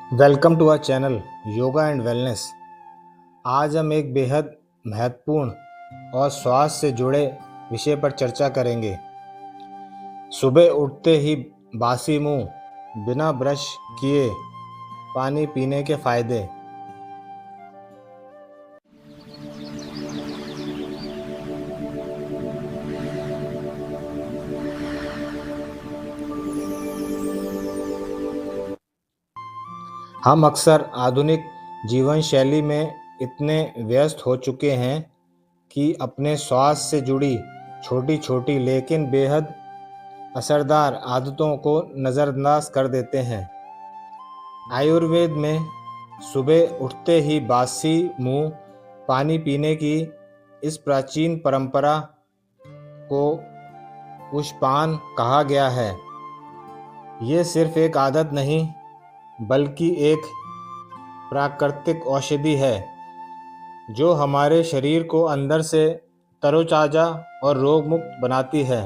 Welcome to our channel yoga and wellness. आज हम एक बेहद महत्वपूर्ण और स्वास्थ्य से जुड़े विषय पर चर्चा करेंगे। सुबह उठते ही बासी मुंह बिना ब्रश किए पानी पीने के फायदे। हम अक्सर आधुनिक जीवन शैली में इतने व्यस्त हो चुके हैं कि अपने स्वास्थ्य से जुड़ी छोटी छोटी लेकिन बेहद असरदार आदतों को नज़रअंदाज कर देते हैं। आयुर्वेद में सुबह उठते ही बासी मुंह पानी पीने की इस प्राचीन परंपरा को पुष्पान कहा गया है। ये सिर्फ एक आदत नहीं बल्कि एक प्राकृतिक औषधि है जो हमारे शरीर को अंदर से तरोताज़ा और रोग मुक्त बनाती है।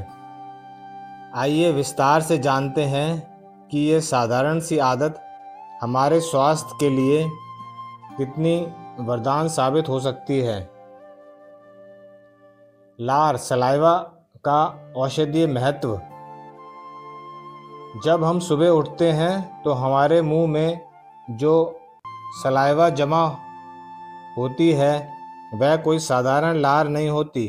आइए विस्तार से जानते हैं कि ये साधारण सी आदत हमारे स्वास्थ्य के लिए कितनी वरदान साबित हो सकती है। लार सलाइवा का औषधीय महत्व। जब हम सुबह उठते हैं तो हमारे मुंह में जो सलाइवा जमा होती है वह कोई साधारण लार नहीं होती।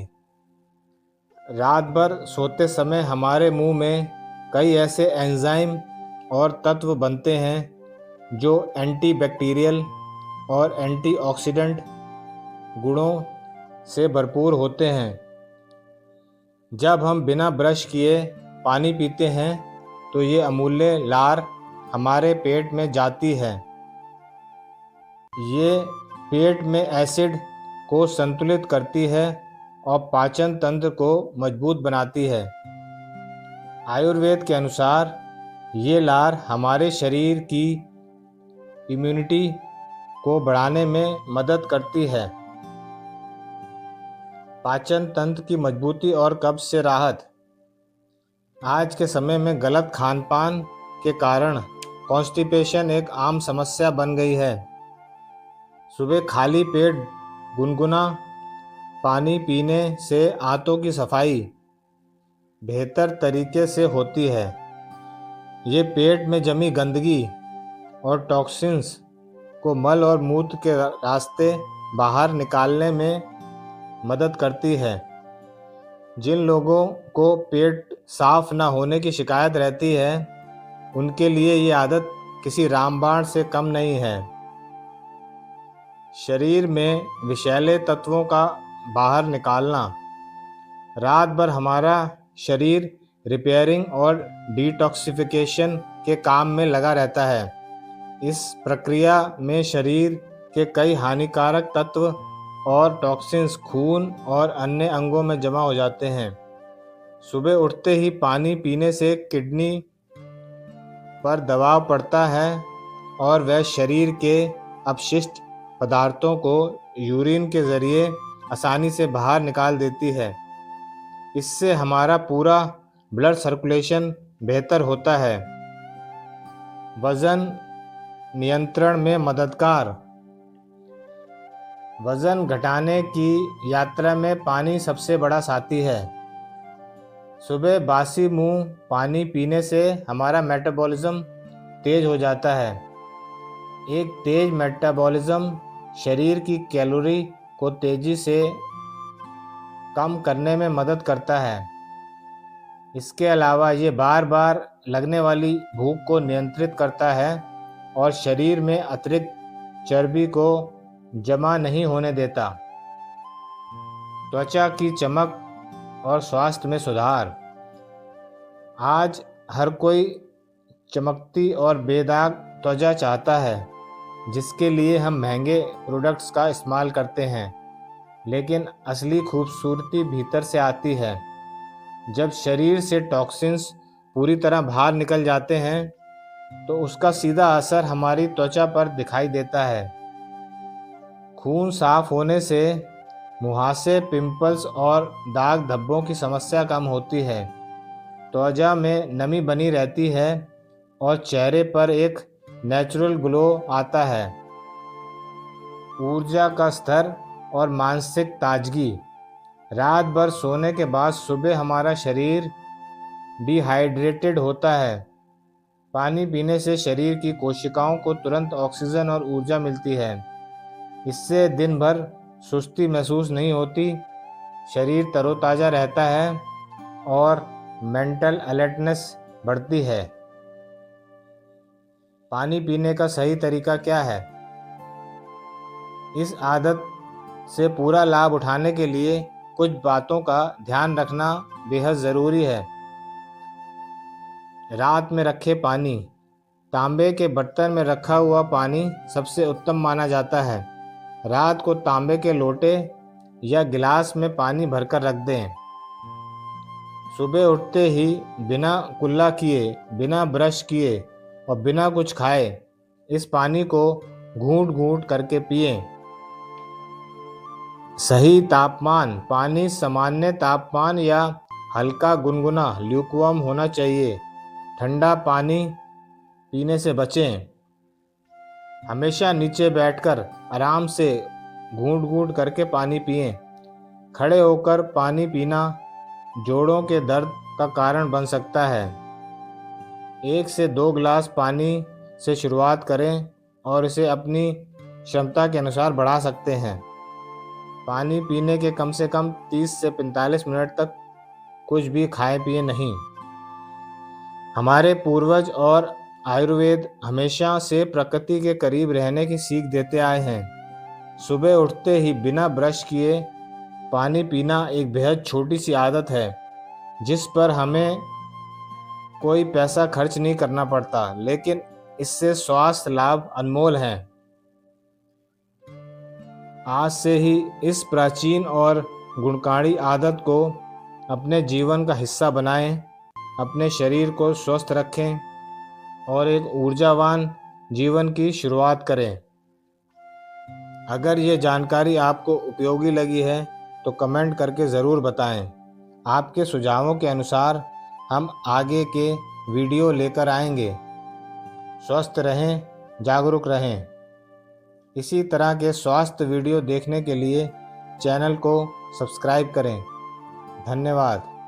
रात भर सोते समय हमारे मुंह में कई ऐसे एंजाइम और तत्व बनते हैं जो एंटीबैक्टीरियल और एंटीऑक्सीडेंट गुणों से भरपूर होते हैं। जब हम बिना ब्रश किए पानी पीते हैं तो ये अमूल्य लार हमारे पेट में जाती है। ये पेट में एसिड को संतुलित करती है और पाचन तंत्र को मजबूत बनाती है। आयुर्वेद के अनुसार ये लार हमारे शरीर की इम्यूनिटी को बढ़ाने में मदद करती है। पाचन तंत्र की मजबूती और कब्ज से राहत। आज के समय में गलत खानपान के कारण कॉन्स्टिपेशन एक आम समस्या बन गई है। सुबह खाली पेट गुनगुना पानी पीने से आंतों की सफाई बेहतर तरीके से होती है। ये पेट में जमी गंदगी और टॉक्सिन्स को मल और मूत्र के रास्ते बाहर निकालने में मदद करती है। जिन लोगों को पेट साफ न होने की शिकायत रहती है उनके लिए ये आदत किसी रामबाण से कम नहीं है। शरीर में विषैले तत्वों का बाहर निकालना। रात भर हमारा शरीर रिपेयरिंग और डिटॉक्सिफिकेशन के काम में लगा रहता है। इस प्रक्रिया में शरीर के कई हानिकारक तत्व और टॉक्सिन्स खून और अन्य अंगों में जमा हो जाते हैं। सुबह उठते ही पानी पीने से किडनी पर दबाव पड़ता है और वह शरीर के अपशिष्ट पदार्थों को यूरिन के ज़रिए आसानी से बाहर निकाल देती है। इससे हमारा पूरा ब्लड सर्कुलेशन बेहतर होता है। वज़न नियंत्रण में मददगार। वज़न घटाने की यात्रा में पानी सबसे बड़ा साथी है। सुबह बासी मुंह पानी पीने से हमारा मेटाबॉलिज्म तेज हो जाता है। एक तेज मेटाबॉलिज्म शरीर की कैलोरी को तेजी से कम करने में मदद करता है। इसके अलावा ये बार बार लगने वाली भूख को नियंत्रित करता है और शरीर में अतिरिक्त चर्बी को जमा नहीं होने देता। त्वचा की चमक और स्वास्थ्य में सुधार। आज हर कोई चमकती और बेदाग त्वचा चाहता है जिसके लिए हम महंगे प्रोडक्ट्स का इस्तेमाल करते हैं, लेकिन असली खूबसूरती भीतर से आती है। जब शरीर से टॉक्सिन्स पूरी तरह बाहर निकल जाते हैं तो उसका सीधा असर हमारी त्वचा पर दिखाई देता है। खून साफ होने से मुहासे, पिंपल्स और दाग धब्बों की समस्या कम होती है। त्वचा में नमी बनी रहती है और चेहरे पर एक नेचुरल ग्लो आता है। ऊर्जा का स्तर और मानसिक ताजगी। रात भर सोने के बाद सुबह हमारा शरीर डिहाइड्रेटेड होता है। पानी पीने से शरीर की कोशिकाओं को तुरंत ऑक्सीजन और ऊर्जा मिलती है। इससे दिन भर सुस्ती महसूस नहीं होती, शरीर तरोताज़ा रहता है और मेंटल अलर्टनेस बढ़ती है। पानी पीने का सही तरीका क्या है? इस आदत से पूरा लाभ उठाने के लिए कुछ बातों का ध्यान रखना बेहद ज़रूरी है। रात में रखे पानी। तांबे के बर्तन में रखा हुआ पानी सबसे उत्तम माना जाता है। रात को तांबे के लोटे या गिलास में पानी भरकर रख दें। सुबह उठते ही बिना कुल्ला किए, बिना ब्रश किए और बिना कुछ खाए इस पानी को घूंट-घूंट करके पिएं। सही तापमान। पानी सामान्य तापमान या हल्का गुनगुना ल्यूकवार्म होना चाहिए। ठंडा पानी पीने से बचें। हमेशा नीचे बैठकर आराम से घूंट-घूंट करके पानी पिएं। खड़े होकर पानी पीना जोड़ों के दर्द का कारण बन सकता है। 1 से 2 गिलास पानी से शुरुआत करें और इसे अपनी क्षमता के अनुसार बढ़ा सकते हैं। पानी पीने के कम से कम 30 से 45 मिनट तक कुछ भी खाए पिए नहीं। हमारे पूर्वज और आयुर्वेद हमेशा से प्रकृति के करीब रहने की सीख देते आए हैं। सुबह उठते ही बिना ब्रश किए पानी पीना एक बेहद छोटी सी आदत है, जिस पर हमें कोई पैसा खर्च नहीं करना पड़ता, लेकिन इससे स्वास्थ्य लाभ अनमोल हैं। आज से ही इस प्राचीन और गुणकारी आदत को अपने जीवन का हिस्सा बनाएं, अपने शरीर को स्वस्थ रखें और एक ऊर्जावान जीवन की शुरुआत करें। अगर ये जानकारी आपको उपयोगी लगी है तो कमेंट करके ज़रूर बताएं। आपके सुझावों के अनुसार हम आगे के वीडियो लेकर आएंगे। स्वस्थ रहें, जागरूक रहें। इसी तरह के स्वास्थ्य वीडियो देखने के लिए चैनल को सब्सक्राइब करें। धन्यवाद।